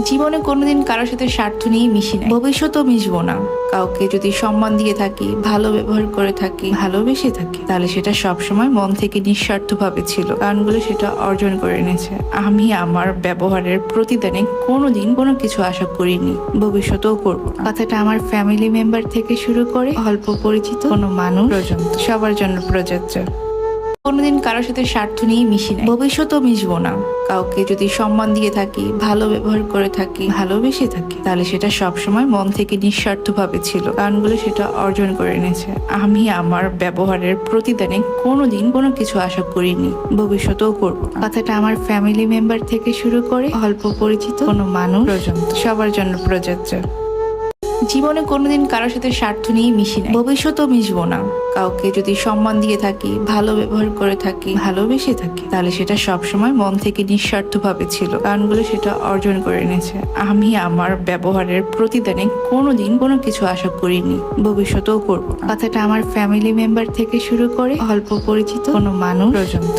জীবনে কোনোদিন কারোর সাথে স্বার্থ নিয়ে মিশি নাই, ভবিষ্যতেও মিশবো না। কাউকে যদি সম্মান দিয়ে থাকি, ভালো ব্যবহার করে থাকি, ভালোবেসে থাকি, তাহলে সেটা সবসময় মন থেকে নিঃস্বার্থভাবে ছিল। কারণগুলো সেটা অর্জন করে এনেছে। আমি আমার ব্যবহারের প্রতিদানে কোনোদিন কোনো কিছু আশা করিনি, ভবিষ্যতেও করবো না। কথাটা আমার ফ্যামিলি মেম্বার থেকে শুরু করে অল্প পরিচিত কোনো মানুষ পর্যন্ত সবার জন্য প্রযোজ্য। কোনোদিন কারোর সাথে স্বার্থ নিয়ে মিশি নাই, ভবিষ্যতেও মিশবো না। কাউকে যদি সম্মান দিয়ে থাকি, ভালো ব্যবহার করে থাকি, ভালোবেসে থাকি, তাহলে সেটা সবসময় মন থেকে নিঃস্বার্থভাবে ছিল। কারণগুলো সেটা অর্জন করে এনেছে। আমি আমার ব্যবহারের প্রতিদানে কোনোদিন কোনো কিছু আশা করিনি, ভবিষ্যতেও করবো না। কথাটা আমার ফ্যামিলি মেম্বার থেকে শুরু করে অল্প পরিচিত কোনো মানুষ পর্যন্ত সবার জন্য প্রযোজ্য। জীবনে কোনোদিন কারোর সাথে স্বার্থ নিয়ে মিশি নাই, ভবিষ্যতেও মিশবো না। কাউকে যদি সম্মান দিয়ে থাকি, ভালো ব্যবহার করে থাকি, ভালোবেসে থাকি, তাহলে সেটা সবসময় মন থেকে নিঃস্বার্থভাবে ছিল। কারণগুলো সেটা অর্জন করে এনেছে। আমি আমার ব্যবহারের প্রতিদানে কোনোদিন কোনো কিছু আশা করিনি, ভবিষ্যতেও করবো না। কথাটা আমার ফ্যামিলি মেম্বার থেকে শুরু করে অল্প পরিচিত কোনো মানুষ পর্যন্ত